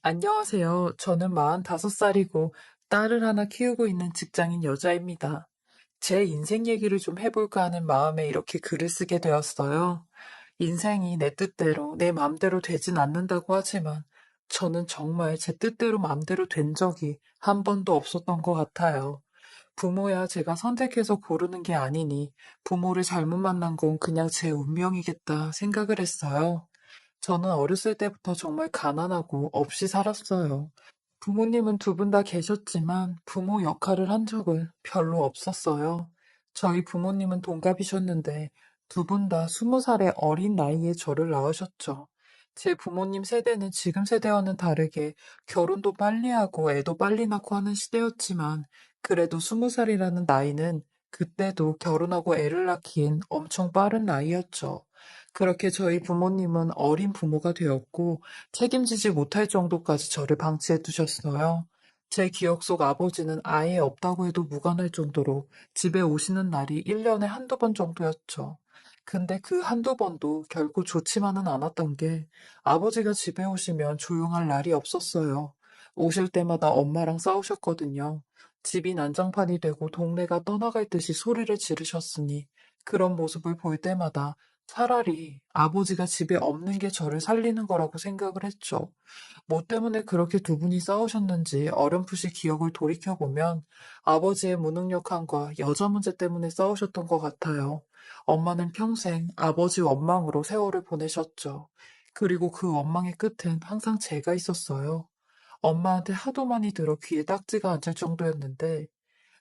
안녕하세요. 저는 45살이고 딸을 하나 키우고 있는 직장인 여자입니다. 제 인생 얘기를 좀 해볼까 하는 마음에 이렇게 글을 쓰게 되었어요. 인생이 내 뜻대로, 내 마음대로 되진 않는다고 하지만 저는 정말 제 뜻대로 마음대로 된 적이 한 번도 없었던 것 같아요. 부모야 제가 선택해서 고르는 게 아니니 부모를 잘못 만난 건 그냥 제 운명이겠다 생각을 했어요. 저는 어렸을 때부터 정말 가난하고 없이 살았어요. 부모님은 두 분 다 계셨지만 부모 역할을 한 적은 별로 없었어요. 저희 부모님은 동갑이셨는데 두 분 다 20살의 어린 나이에 저를 낳으셨죠. 제 부모님 세대는 지금 세대와는 다르게 결혼도 빨리 하고 애도 빨리 낳고 하는 시대였지만 그래도 20살이라는 나이는 그때도 결혼하고 애를 낳기엔 엄청 빠른 나이였죠. 그렇게 저희 부모님은 어린 부모가 되었고 책임지지 못할 정도까지 저를 방치해 두셨어요. 제 기억 속 아버지는 아예 없다고 해도 무관할 정도로 집에 오시는 날이 1년에 한두 번 정도였죠. 근데 그 한두 번도 결코 좋지만은 않았던 게 아버지가 집에 오시면 조용할 날이 없었어요. 오실 때마다 엄마랑 싸우셨거든요. 집이 난장판이 되고 동네가 떠나갈 듯이 소리를 지르셨으니 그런 모습을 볼 때마다 차라리 아버지가 집에 없는 게 저를 살리는 거라고 생각을 했죠. 뭐 때문에 그렇게 두 분이 싸우셨는지 어렴풋이 기억을 돌이켜보면 아버지의 무능력함과 여자 문제 때문에 싸우셨던 것 같아요. 엄마는 평생 아버지 원망으로 세월을 보내셨죠. 그리고 그 원망의 끝엔 항상 제가 있었어요. 엄마한테 하도 많이 들어 귀에 딱지가 앉을 정도였는데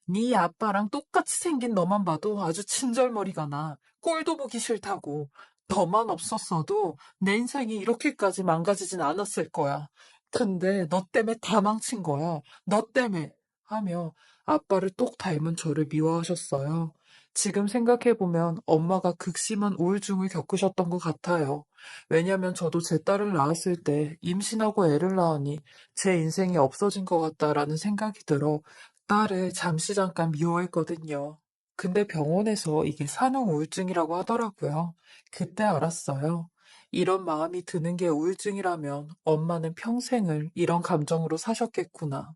네 아빠랑 똑같이 생긴 너만 봐도 아주 친절머리가 나. 꼴도 보기 싫다고. 너만 없었어도 내 인생이 이렇게까지 망가지진 않았을 거야. 근데 너 때문에 다 망친 거야. 너 때문에. 하며 아빠를 똑 닮은 저를 미워하셨어요. 지금 생각해보면 엄마가 극심한 우울증을 겪으셨던 것 같아요. 왜냐면 저도 제 딸을 낳았을 때 임신하고 애를 낳으니 제 인생이 없어진 것 같다라는 생각이 들어 딸을 잠시 잠깐 미워했거든요. 근데 병원에서 이게 산후 우울증이라고 하더라고요. 그때 알았어요. 이런 마음이 드는 게 우울증이라면 엄마는 평생을 이런 감정으로 사셨겠구나.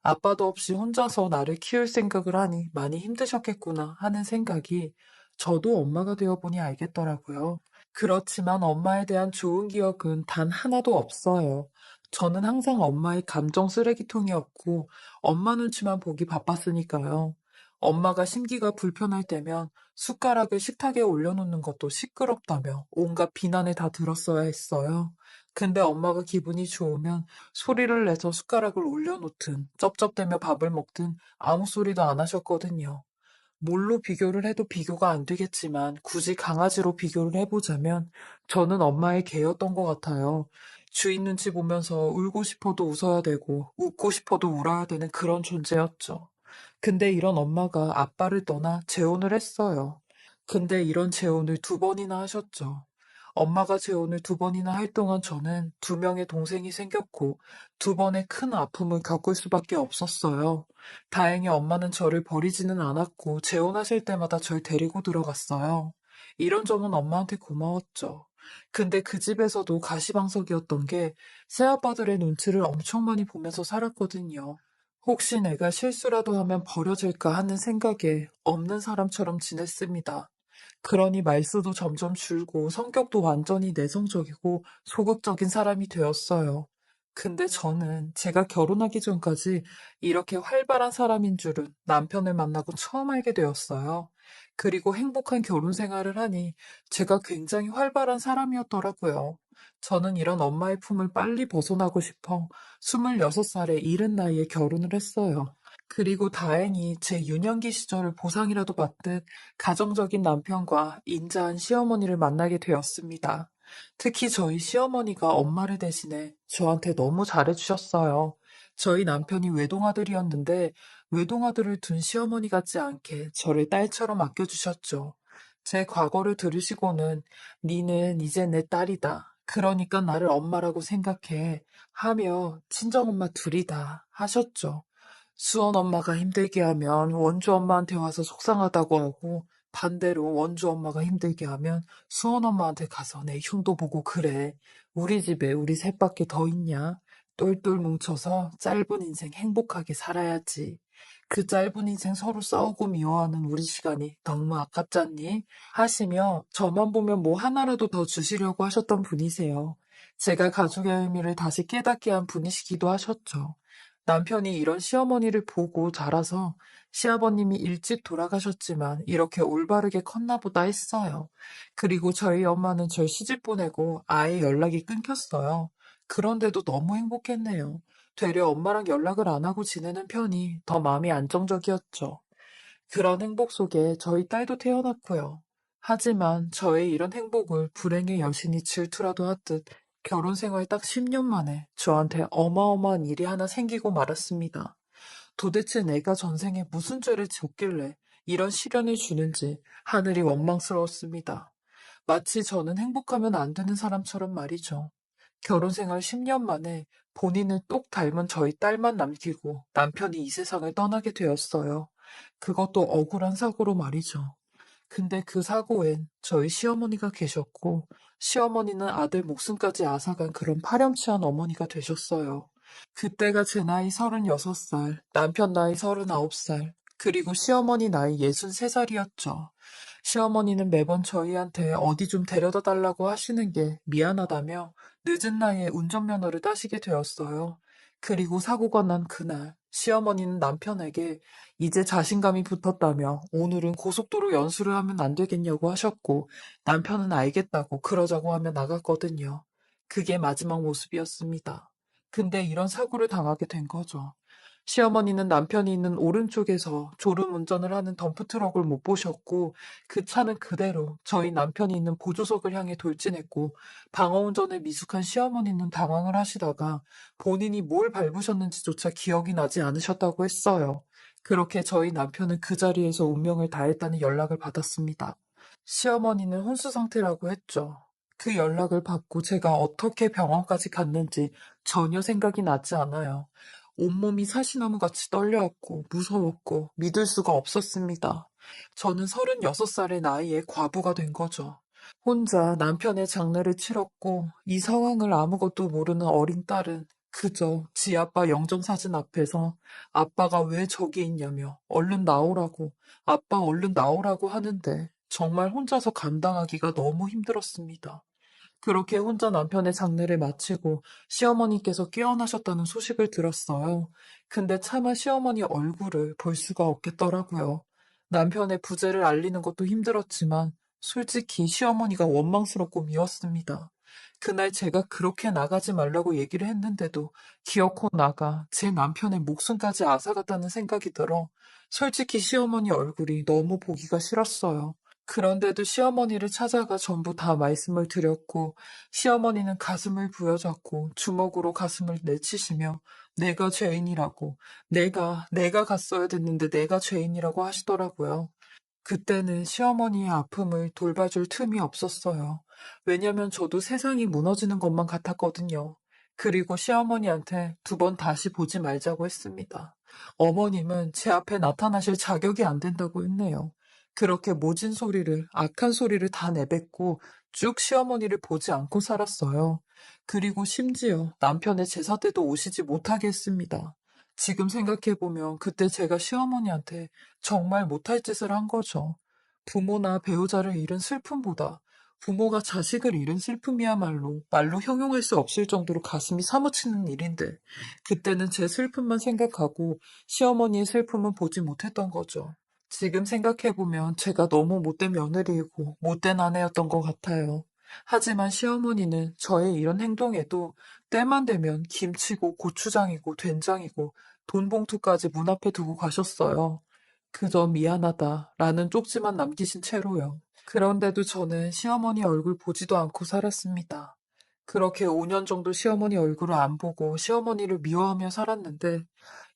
아빠도 없이 혼자서 나를 키울 생각을 하니 많이 힘드셨겠구나 하는 생각이 저도 엄마가 되어보니 알겠더라고요. 그렇지만 엄마에 대한 좋은 기억은 단 하나도 없어요. 저는 항상 엄마의 감정 쓰레기통이었고 엄마 눈치만 보기 바빴으니까요. 엄마가 심기가 불편할 때면 숟가락을 식탁에 올려놓는 것도 시끄럽다며 온갖 비난을 다 들었어야 했어요. 근데 엄마가 기분이 좋으면 소리를 내서 숟가락을 올려놓든 쩝쩝대며 밥을 먹든 아무 소리도 안 하셨거든요. 뭘로 비교를 해도 비교가 안 되겠지만 굳이 강아지로 비교를 해보자면 저는 엄마의 개였던 것 같아요. 주인 눈치 보면서 울고 싶어도 웃어야 되고 웃고 싶어도 울어야 되는 그런 존재였죠. 근데 이런 엄마가 아빠를 떠나 재혼을 했어요. 근데 이런 재혼을 두 번이나 하셨죠. 엄마가 재혼을 두 번이나 할 동안 저는 두 명의 동생이 생겼고 두 번의 큰 아픔을 겪을 수밖에 없었어요. 다행히 엄마는 저를 버리지는 않았고 재혼하실 때마다 절 데리고 들어갔어요. 이런 점은 엄마한테 고마웠죠. 근데 그 집에서도 가시방석이었던 게 새아빠들의 눈치를 엄청 많이 보면서 살았거든요. 혹시 내가 실수라도 하면 버려질까 하는 생각에 없는 사람처럼 지냈습니다. 그러니 말수도 점점 줄고 성격도 완전히 내성적이고 소극적인 사람이 되었어요. 근데 저는 제가 결혼하기 전까지 이렇게 활발한 사람인 줄은 남편을 만나고 처음 알게 되었어요. 그리고 행복한 결혼 생활을 하니 제가 굉장히 활발한 사람이었더라고요. 저는 이런 엄마의 품을 빨리 벗어나고 싶어 26살의 이른 나이에 결혼을 했어요. 그리고 다행히 제 유년기 시절을 보상이라도 받듯 가정적인 남편과 인자한 시어머니를 만나게 되었습니다. 특히 저희 시어머니가 엄마를 대신해 저한테 너무 잘해주셨어요. 저희 남편이 외동아들이었는데 외동아들을 둔 시어머니 같지 않게 저를 딸처럼 아껴주셨죠. 제 과거를 들으시고는 니는 이제 내 딸이다. 그러니까 나를 엄마라고 생각해. 하며 친정엄마 둘이다 하셨죠. 수원 엄마가 힘들게 하면 원주 엄마한테 와서 속상하다고 하고 반대로 원주 엄마가 힘들게 하면 수원 엄마한테 가서 내 흉도 보고 그래. 우리 집에 우리 셋밖에 더 있냐? 똘똘 뭉쳐서 짧은 인생 행복하게 살아야지. 그 짧은 인생 서로 싸우고 미워하는 우리 시간이 너무 아깝잖니? 하시며 저만 보면 뭐 하나라도 더 주시려고 하셨던 분이세요. 제가 가족의 의미를 다시 깨닫게 한 분이시기도 하셨죠. 남편이 이런 시어머니를 보고 자라서 시아버님이 일찍 돌아가셨지만 이렇게 올바르게 컸나 보다 했어요. 그리고 저희 엄마는 절 시집 보내고 아예 연락이 끊겼어요. 그런데도 너무 행복했네요. 되려 엄마랑 연락을 안 하고 지내는 편이 더 마음이 안정적이었죠. 그런 행복 속에 저희 딸도 태어났고요. 하지만 저의 이런 행복을 불행의 여신이 질투라도 하듯 결혼 생활 딱 10년 만에 저한테 어마어마한 일이 하나 생기고 말았습니다. 도대체 내가 전생에 무슨 죄를 지었길래 이런 시련을 주는지 하늘이 원망스러웠습니다. 마치 저는 행복하면 안 되는 사람처럼 말이죠. 결혼 생활 10년 만에 본인을 똑 닮은 저희 딸만 남기고 남편이 이 세상을 떠나게 되었어요. 그것도 억울한 사고로 말이죠. 근데 그 사고엔 저희 시어머니가 계셨고, 시어머니는 아들 목숨까지 앗아간 그런 파렴치한 어머니가 되셨어요. 그때가 제 나이 36살, 남편 나이 39살, 그리고 시어머니 나이 63살이었죠. 시어머니는 매번 저희한테 어디 좀 데려다 달라고 하시는 게 미안하다며 늦은 나이에 운전면허를 따시게 되었어요. 그리고 사고가 난 그날, 시어머니는 남편에게 이제 자신감이 붙었다며 오늘은 고속도로 연수를 하면 안 되겠냐고 하셨고 남편은 알겠다고 그러자고 하며 나갔거든요. 그게 마지막 모습이었습니다. 근데 이런 사고를 당하게 된 거죠. 시어머니는 남편이 있는 오른쪽에서 졸음 운전을 하는 덤프트럭을 못 보셨고 그 차는 그대로 저희 남편이 있는 보조석을 향해 돌진했고 방어 운전을 미숙한 시어머니는 당황을 하시다가 본인이 뭘 밟으셨는지조차 기억이 나지 않으셨다고 했어요. 그렇게 저희 남편은 그 자리에서 운명을 다했다는 연락을 받았습니다. 시어머니는 혼수 상태라고 했죠. 그 연락을 받고 제가 어떻게 병원까지 갔는지 전혀 생각이 나지 않아요. 온몸이 사시나무같이 떨려왔고 무서웠고 믿을 수가 없었습니다. 저는 36살의 나이에 과부가 된 거죠. 혼자 남편의 장례를 치렀고 이 상황을 아무것도 모르는 어린 딸은 그저 지 아빠 영정사진 앞에서 아빠가 왜 저기 있냐며 얼른 나오라고 아빠 얼른 나오라고 하는데 정말 혼자서 감당하기가 너무 힘들었습니다. 그렇게 혼자 남편의 장례를 마치고 시어머니께서 깨어나셨다는 소식을 들었어요. 근데 차마 시어머니 얼굴을 볼 수가 없겠더라고요. 남편의 부재를 알리는 것도 힘들었지만 솔직히 시어머니가 원망스럽고 미웠습니다. 그날 제가 그렇게 나가지 말라고 얘기를 했는데도 기어코 나가 제 남편의 목숨까지 앗아갔다는 생각이 들어 솔직히 시어머니 얼굴이 너무 보기가 싫었어요. 그런데도 시어머니를 찾아가 전부 다 말씀을 드렸고, 시어머니는 가슴을 부여잡고 주먹으로 가슴을 내치시며, 내가 죄인이라고, 내가 갔어야 됐는데 내가 죄인이라고 하시더라고요. 그때는 시어머니의 아픔을 돌봐줄 틈이 없었어요. 왜냐면 저도 세상이 무너지는 것만 같았거든요. 그리고 시어머니한테 두 번 다시 보지 말자고 했습니다. 어머님은 제 앞에 나타나실 자격이 안 된다고 했네요. 그렇게 모진 소리를, 악한 소리를 다 내뱉고 쭉 시어머니를 보지 않고 살았어요. 그리고 심지어 남편의 제사 때도 오시지 못하게 했습니다. 지금 생각해보면 그때 제가 시어머니한테 정말 못할 짓을 한 거죠. 부모나 배우자를 잃은 슬픔보다 부모가 자식을 잃은 슬픔이야말로 말로 형용할 수 없을 정도로 가슴이 사무치는 일인데 그때는 제 슬픔만 생각하고 시어머니의 슬픔은 보지 못했던 거죠. 지금 생각해보면 제가 너무 못된 며느리이고 못된 아내였던 것 같아요. 하지만 시어머니는 저의 이런 행동에도 때만 되면 김치고 고추장이고 된장이고 돈 봉투까지 문 앞에 두고 가셨어요. 그저 미안하다라는 쪽지만 남기신 채로요. 그런데도 저는 시어머니 얼굴 보지도 않고 살았습니다. 그렇게 5년 정도 시어머니 얼굴을 안 보고 시어머니를 미워하며 살았는데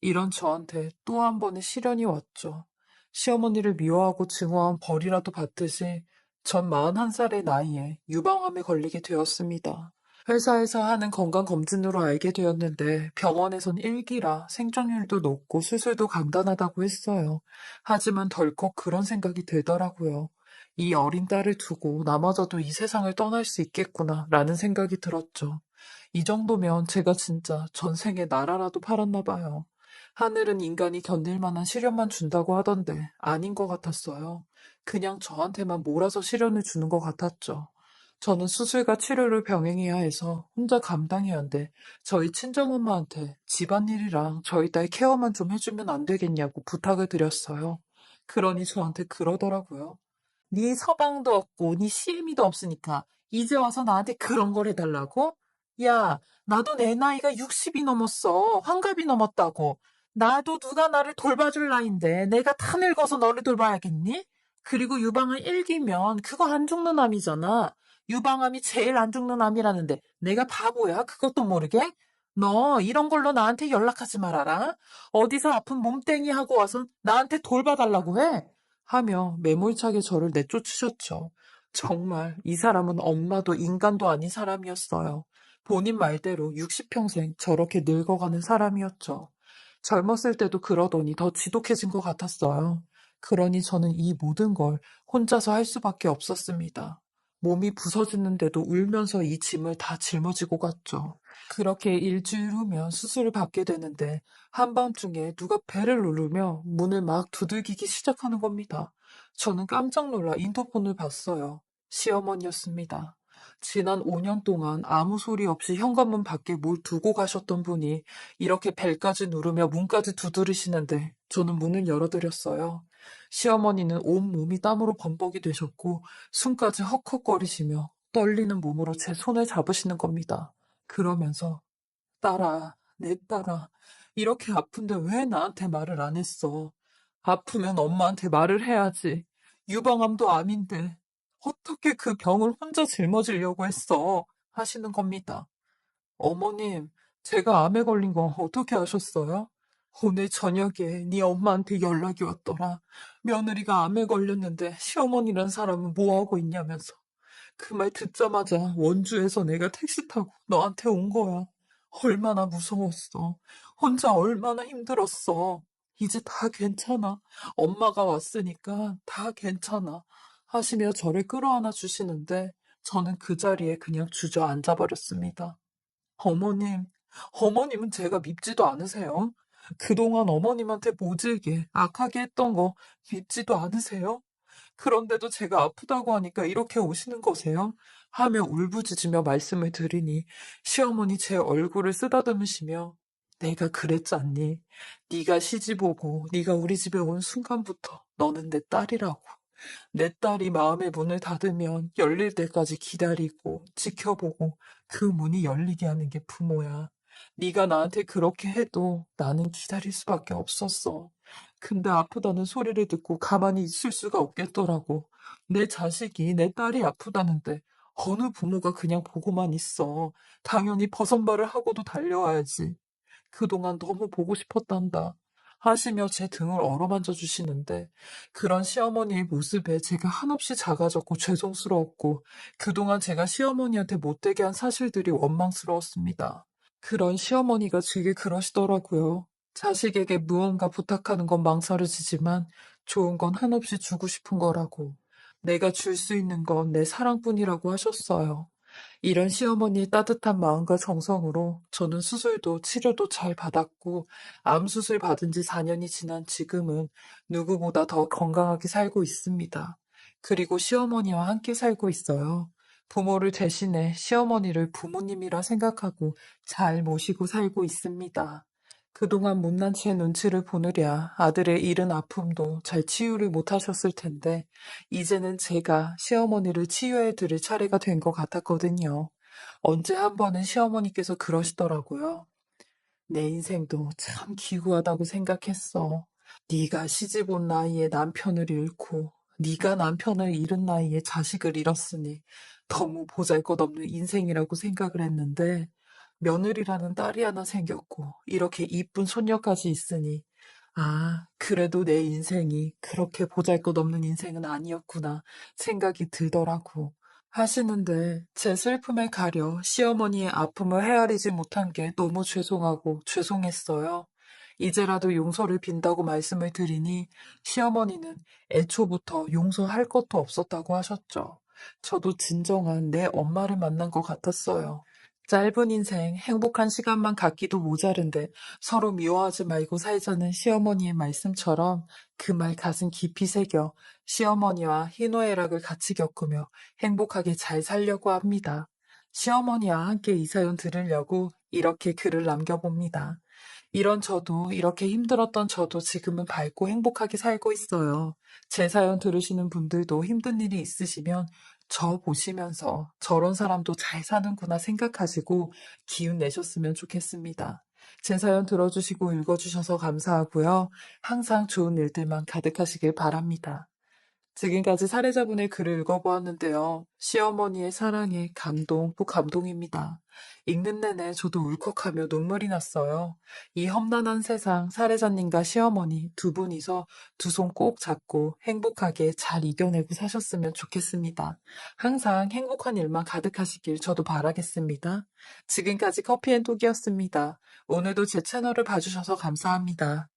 이런 저한테 또 한 번의 시련이 왔죠. 시어머니를 미워하고 증오한 벌이라도 받듯이 전 41살의 나이에 유방암에 걸리게 되었습니다. 회사에서 하는 건강검진으로 알게 되었는데 병원에선 1기라 생존율도 높고 수술도 간단하다고 했어요. 하지만 덜컥 그런 생각이 들더라고요. 이 어린 딸을 두고 나마저도 이 세상을 떠날 수 있겠구나 라는 생각이 들었죠. 이 정도면 제가 진짜 전생에 나라라도 팔았나 봐요. 하늘은 인간이 견딜 만한 시련만 준다고 하던데 아닌 것 같았어요. 그냥 저한테만 몰아서 시련을 주는 것 같았죠. 저는 수술과 치료를 병행해야 해서 혼자 감당해야 하는데 저희 친정엄마한테 집안일이랑 저희 딸 케어만 좀 해주면 안 되겠냐고 부탁을 드렸어요. 그러니 저한테 그러더라고요. 네 서방도 없고 네 CM이도 없으니까 이제 와서 나한테 그런 걸 해달라고? 야, 나도 내 나이가 60이 넘었어. 환갑이 넘었다고. 나도 누가 나를 돌봐줄 나이인데 내가 다 늙어서 너를 돌봐야겠니? 그리고 유방암 1기면 그거 안 죽는 암이잖아. 유방암이 제일 안 죽는 암이라는데 내가 바보야? 그것도 모르게? 너 이런 걸로 나한테 연락하지 말아라. 어디서 아픈 몸땡이 하고 와서 나한테 돌봐달라고 해? 하며 매몰차게 저를 내쫓으셨죠. 정말 이 사람은 엄마도 인간도 아닌 사람이었어요. 본인 말대로 60평생 저렇게 늙어가는 사람이었죠. 젊었을 때도 그러더니 더 지독해진 것 같았어요. 그러니 저는 이 모든 걸 혼자서 할 수밖에 없었습니다. 몸이 부서지는데도 울면서 이 짐을 다 짊어지고 갔죠. 그렇게 일주일 후면 수술을 받게 되는데 한밤중에 누가 벨을 누르며 문을 막 두들기기 시작하는 겁니다. 저는 깜짝 놀라 인터폰을 봤어요. 시어머니였습니다. 지난 5년 동안 아무 소리 없이 현관문 밖에 뭘 두고 가셨던 분이 이렇게 벨까지 누르며 문까지 두드리시는데 저는 문을 열어드렸어요. 시어머니는 온몸이 땀으로 범벅이 되셨고 숨까지 헉헉거리시며 떨리는 몸으로 제 손을 잡으시는 겁니다. 그러면서 딸아, 내 딸아, 이렇게 아픈데 왜 나한테 말을 안 했어? 아프면 엄마한테 말을 해야지. 유방암도 암인데 어떻게 그 병을 혼자 짊어지려고 했어? 하시는 겁니다. 어머님, 제가 암에 걸린 거 어떻게 아셨어요? 오늘 저녁에 네 엄마한테 연락이 왔더라. 며느리가 암에 걸렸는데 시어머니란 사람은 뭐하고 있냐면서. 그 말 듣자마자 원주에서 내가 택시 타고 너한테 온 거야. 얼마나 무서웠어. 혼자 얼마나 힘들었어. 이제 다 괜찮아. 엄마가 왔으니까 다 괜찮아. 하시며 저를 끌어안아 주시는데 저는 그 자리에 그냥 주저앉아 버렸습니다. 어머님, 어머님은 제가 밉지도 않으세요? 그동안 어머님한테 모질게 악하게 했던 거 밉지도 않으세요? 그런데도 제가 아프다고 하니까 이렇게 오시는 거세요? 하며 울부짖으며 말씀을 드리니 시어머니 제 얼굴을 쓰다듬으시며 내가 그랬잖니. 네가 시집 오고 네가 우리 집에 온 순간부터 너는 내 딸이라고. 내 딸이 마음의 문을 닫으면 열릴 때까지 기다리고 지켜보고 그 문이 열리게 하는 게 부모야. 네가 나한테 그렇게 해도 나는 기다릴 수밖에 없었어. 근데 아프다는 소리를 듣고 가만히 있을 수가 없겠더라고. 내 자식이 내 딸이 아프다는데 어느 부모가 그냥 보고만 있어. 당연히 버선발을 하고도 달려와야지. 그동안 너무 보고 싶었단다. 하시며 제 등을 어루만져 주시는데 그런 시어머니의 모습에 제가 한없이 작아졌고 죄송스러웠고 그동안 제가 시어머니한테 못되게 한 사실들이 원망스러웠습니다. 그런 시어머니가 제게 그러시더라고요. 자식에게 무언가 부탁하는 건 망설여지지만 좋은 건 한없이 주고 싶은 거라고. 내가 줄 수 있는 건 내 사랑뿐이라고 하셨어요. 이런 시어머니의 따뜻한 마음과 정성으로 저는 수술도 치료도 잘 받았고 암 수술 받은 지 4년이 지난 지금은 누구보다 더 건강하게 살고 있습니다. 그리고 시어머니와 함께 살고 있어요. 부모를 대신해 시어머니를 부모님이라 생각하고 잘 모시고 살고 있습니다. 그동안 못난 제 눈치를 보느랴 아들의 이른 아픔도 잘 치유를 못하셨을 텐데 이제는 제가 시어머니를 치유해 드릴 차례가 된 것 같았거든요. 언제 한 번은 시어머니께서 그러시더라고요. 내 인생도 참 기구하다고 생각했어. 네가 시집 온 나이에 남편을 잃고 네가 남편을 잃은 나이에 자식을 잃었으니 너무 보잘것없는 인생이라고 생각을 했는데 며느리라는 딸이 하나 생겼고 이렇게 이쁜 손녀까지 있으니 아, 그래도 내 인생이 그렇게 보잘것없는 인생은 아니었구나 생각이 들더라고. 하시는데 제 슬픔을 가려 시어머니의 아픔을 헤아리지 못한 게 너무 죄송하고 죄송했어요. 이제라도 용서를 빈다고 말씀을 드리니 시어머니는 애초부터 용서할 것도 없었다고 하셨죠. 저도 진정한 내 엄마를 만난 것 같았어요. 짧은 인생, 행복한 시간만 갖기도 모자른데 서로 미워하지 말고 살자는 시어머니의 말씀처럼 그 말 가슴 깊이 새겨 시어머니와 희노애락을 같이 겪으며 행복하게 잘 살려고 합니다. 시어머니와 함께 이 사연 들으려고 이렇게 글을 남겨봅니다. 이렇게 힘들었던 저도 지금은 밝고 행복하게 살고 있어요. 제 사연 들으시는 분들도 힘든 일이 있으시면 저 보시면서 저런 사람도 잘 사는구나 생각하시고 기운 내셨으면 좋겠습니다. 제 사연 들어주시고 읽어주셔서 감사하고요. 항상 좋은 일들만 가득하시길 바랍니다. 지금까지 사례자분의 글을 읽어보았는데요. 시어머니의 사랑에 감동, 또 감동입니다. 읽는 내내 저도 울컥하며 눈물이 났어요. 이 험난한 세상, 사례자님과 시어머니 두 분이서 두 손 꼭 잡고 행복하게 잘 이겨내고 사셨으면 좋겠습니다. 항상 행복한 일만 가득하시길 저도 바라겠습니다. 지금까지 커피앤톡이었습니다. 오늘도 제 채널을 봐주셔서 감사합니다.